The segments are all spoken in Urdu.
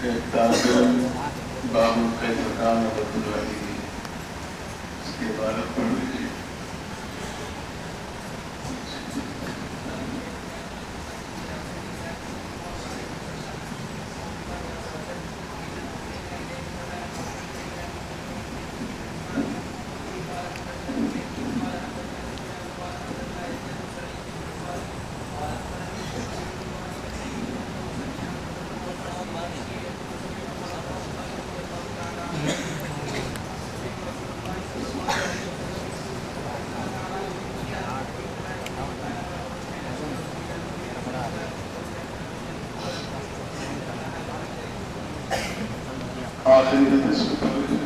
بابو کا مکان بدلوائی اس کے عبارت پڑھ لیجیے. آخری حدیث کو پڑھ لیجیے.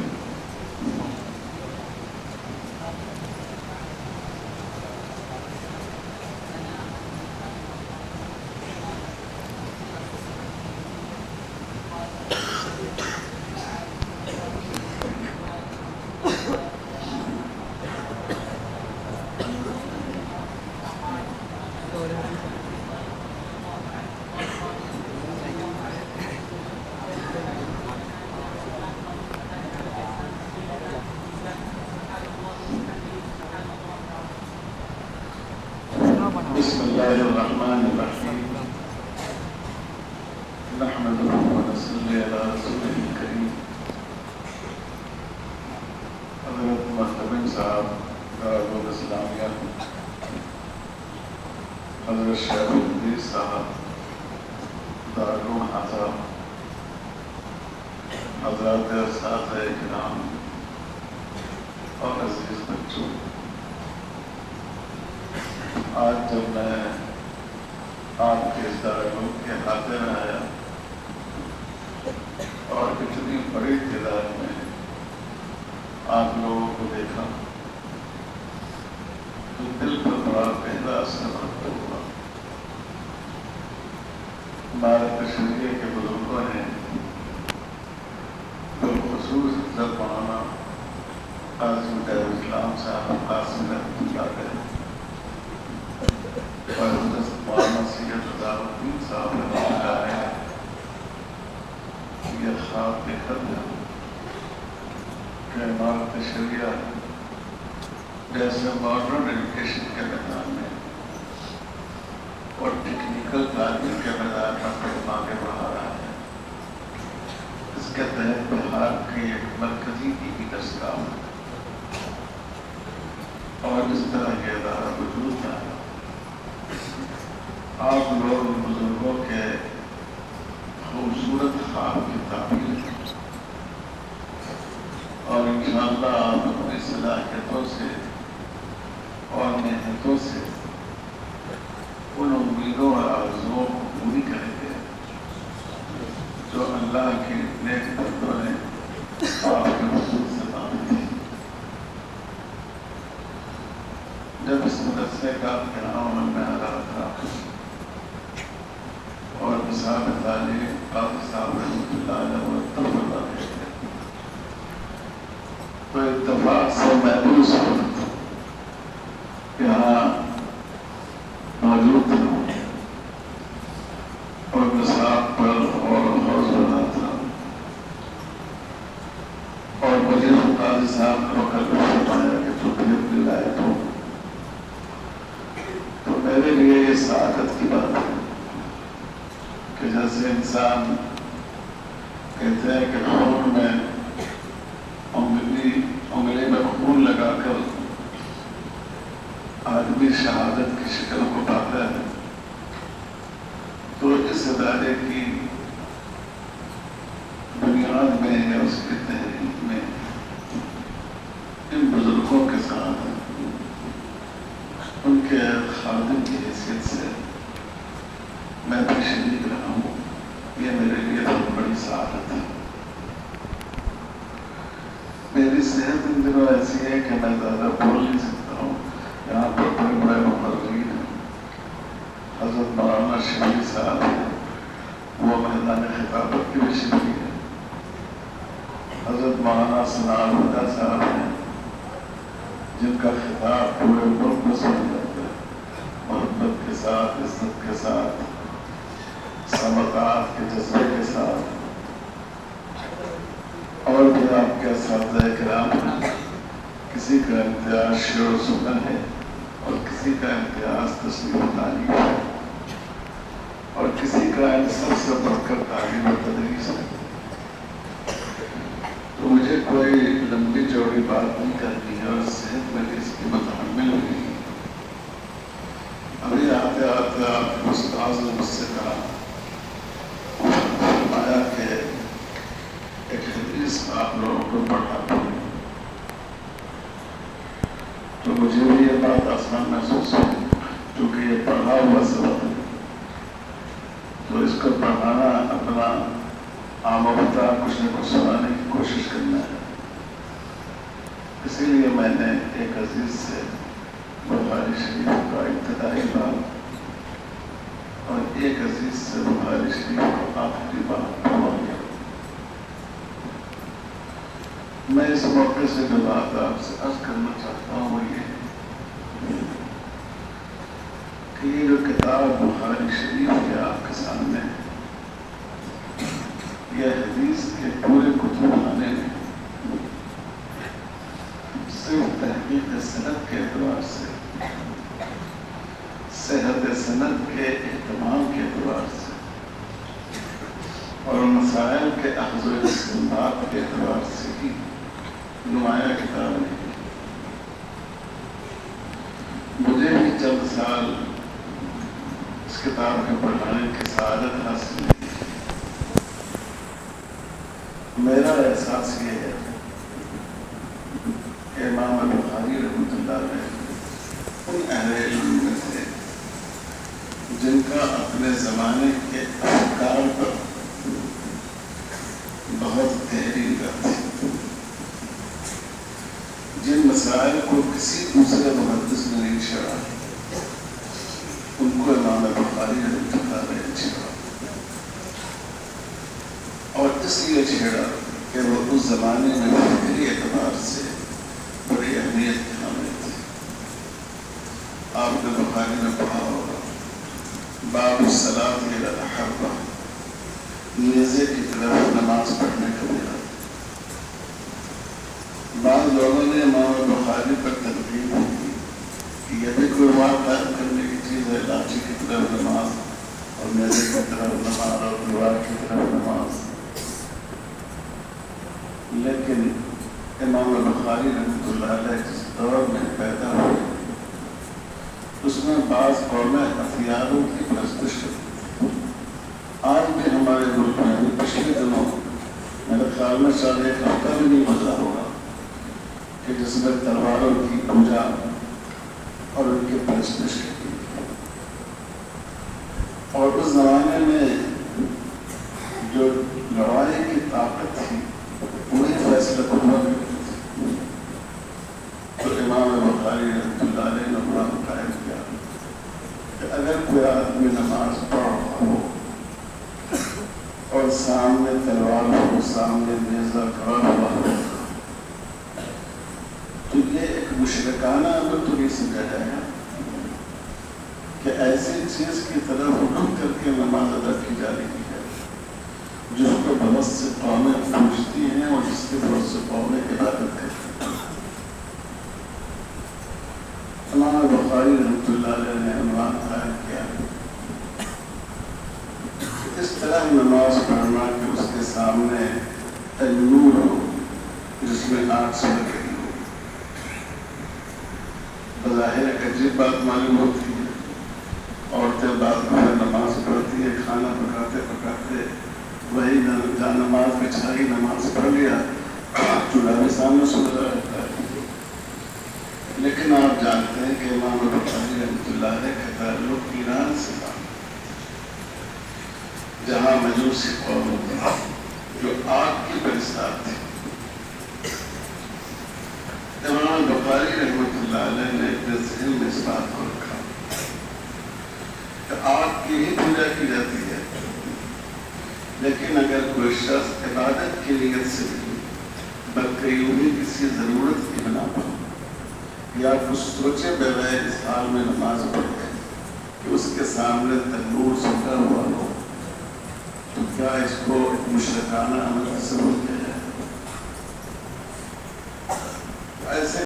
بسم الله الرحمن الرحيم نحمده ونصلي على رسوله الكريم. حضرت محتمم صاحب دارالعلوم اسلامیہ، حضرت شیخ الحدیث صاحب دارالعلوم حضرت، حضرات اساتذہ کرام اور عزیز بچوں، آج جب میں آپ کے اس دارالعلوم کے حاضر آیا اور اتنی بڑی تعداد میں آپ لوگوں کو دیکھا تو دل پر بڑا پہلا اثر مرتب ہوا. ہمارے تشریح کے بزرگوں نے بالخصوص حضرت مولانا قاضی اسلام صاحب قاسم رحمۃ اللہ علیہ اور حضرت مولانا سید الدین صاحب رحمۃ اللہ علیہ یہ خواب دیکھا تھا کہ عمارت شریعہ جیسے ماڈرن ایجوکیشن کے میدان میں اور ٹیکنیکل تعلیم کے میدان میں قدم آگے بڑھا رہا ہے. اس کے تحت بہار کی ایک مرکزی دینی دستگاہ اور اس طرح یہ ادارہ وجود میں آیا. آپ لوگ بزرگوں کے خوبصورت خواب کی تعبیر اور انشاءاللہ آپ اپنی صلاحیتوں سے اور محنتوں سے ان امیدوں اور آرزوؤں کو پوری کریں گے جو اللہ کے نیک بندوں نے آپ کے حضور سے مانگی تھی. جب اس مدرسے کا قیام عمل میں آ رہا تھا اور نصاب تعلیم قاضی صاحب رحمۃ اللہ علیہ مرتب فرما رہے تھے تو اتفاق سے میں بھی اس وقت یہاں موجود تھا اور نصاب پر اور حوض بنا تھا اور مجھے قاضی صاحب نے مقرر فرمایا کہ تو پھر ولایت ہو. تو میرے لیے یہ سعادت کی بات ہے کہ جیسے انسان کہتے ہیں کہ خون میں انگلی میں خون لگا کر آدمی شہادت کی شکل کو پاتا ہے، تو اس ادارے کی بنیاد میں یا اس کی تحریک میں ان بزرگوں کے ساتھ ان کے خادم کی حیثیت سے میں بھی شریک رہا ہوں. یہ میرے لیے بہت بڑی سعادت ہے. میری صحت ان دنوں ایسی ہے کہ میں زیادہ بول نہیں سکتا ہوں. یہاں پر بڑے بڑے مقررین ہیں. حضرت مولانا شبیر صاحب ہیں، وہ میدان خطابت کی بھی شبیر ہے. حضرت مولانا ثناء الہدیٰ صاحب ہیں جن کا خطاب پورے ملک میں سنا جاتا ہے، محبت کے ساتھ، عزت کے ساتھ، سماعت کے جذبے کے ساتھ. اور بھی آپ کے اساتذہ کرام ہیں، کسی کا امتیاز شعر و سخن ہے اور کسی کا امتیاز تصنیف و تعلیم ہے اور کسی کا سب سے بڑھ کر تعلیم و تدریس ہے۔ تو مجھے کوئی لمبی چوڑی بات نہیں کرنی ہے اور صحت میں اس کی متحمل نہیں۔ ابھی آتے آتے آپ استاذ نے مجھ سے کہا، فرمایا کہ ایک حدیث آپ لوگوں کو پڑھا، تو مجھے بھی یہ بات آسان محسوس ہوئی کیونکہ یہ پڑھا ہوا سبق ہے، تو اس کو پڑھانا اپنا عام بتا کچھ نہ کچھ سنانے کی کوشش کرنا ہے۔ اسی لیے میں نے ایک عزیز سے بخاری شریف کا ابتدائی باب اور ایک عزیز سے بخاری شریف کا آخری باب پڑھوا لیا۔ میں اس موقع سے جو بات آپ سے عرض کرنا چاہتا ہوں وہ یہ کہ یہ جو کتاب بخاری شریف ہے آپ کے سامنے، یہ حدیث کے پورے کتب خانے میں صرف تحقیق سند کے اعتبار سے، صحت سند کے اہتمام کے اعتبار سے اور مسائل کے اخذ و استنباط کے اعتبار سے ہی نمایاں کتاب ہے۔ مجھے بھی چند سال اس کتاب کے پڑھانے کی سعادت حاصل ہے۔ میرا احساس یہ ہے کہ امام بخاری رحمۃ اللہ علیہ ان اہل علم میں سے جن کا اپنے زمانے کے افکار پر بہت گہری نگاہ تھی، جن مسائل کو کسی دوسرے محدث نے نہیں چھیڑا، ان کو امام بخاری رحمۃ اللہ علیہ چھیڑا، اور اس لیے چھیڑا کہ وہ اس زمانے میں فکری اعتبار سے بڑی اہمیت کے حامل تھے۔ آپ نے بخاری میں پڑھا ہوگا باب الصلاۃ الی الحربہ، نیزے کی طرف نماز پڑھنے کا بیان۔ بعض لوگوں نے امام بخاری پر تنقید کی کہ یہ بھی کوئی واقع کرنے کی چیز ہے، لاٹھی کی طرف نماز اور نیزے کی طرف نماز اور دیوار کی طرف نماز۔ لیکن امام بخاری رحمۃ اللہ علیہ جس دور میں پیدا ہوئے اس میں بعض قومیں ہتھیاروں کی پرستش کرتی تھیں۔ آج بھی ہمارے ملک میں پچھلے دنوں میرے خیال میں شاید ایک ہفتہ بھی نہیں گزرا ہوگا کہ جس میں تلواروں کی پوجا اور ان کی پرستش کرتی تھی۔ اور اس زمانے میں جو لڑائی کی طاقت تھی وہی فیصلہ کرنا کرتی تھی۔ تو امام بخاری رحمۃ اللہ علیہ نے قرآن قائم کیا کہ اگر کوئی آدمی نماز پڑھ رہا ہو اور سامنے تلوار ہو، سامنے نیزہ کھڑا ہوا ہو، تو یہ ایک مشرکانہ عمل تو نہیں سمجھا جائے گا کہ ایسی چیز کی طرف رخ کر کے نماز ادا کی جا رہی ہے جس کو بہت سے قومیں پوجتی ہیں اور جس کے بہت سے قومیں عبادت کرتی ہیں۔ امام بخاری رحمۃ اللہ علیہ نے عنوان قائم کیا اس طرح نماز پڑھنا کہ اس کے سامنے تنور ہو جس میں آگ سلگ رہی ہو۔ بظاہر ایک عجیب بات معلوم ہوتی ہے، عورتیں بعد میں نماز پڑھتی ہے، کھانا پکاتے پکاتے وہی نماز بچھائی، نماز پڑھ لیا، چولہا بھی سامنے سلگا رہتا ہے۔ لیکن آپ جانتے ہیں کہ امام بخاری رحمۃ اللہ علیہ کا تعلق ایران سے تھا، جہاں مجوسی قوم تھی جو آگ کی پرستار تھی۔ امام بخاری رحمۃ اللہ علیہ نے اپنے ذہن میں اس بات کو رکھا کہ آگ کی ہی پوجا کی جاتی ہے، لیکن اگر کوئی شخص عبادت کی نیت سے نہیں بلکہ یوں ہی کسی ضرورت کی بنا پر یا کچھ سوچے بغیر اس حال میں نماز پڑھے کہ اس کے سامنے تنور سکا ہوا ہو، تو کیا اس کو مشرکانہ عمل تصور کیا ایسے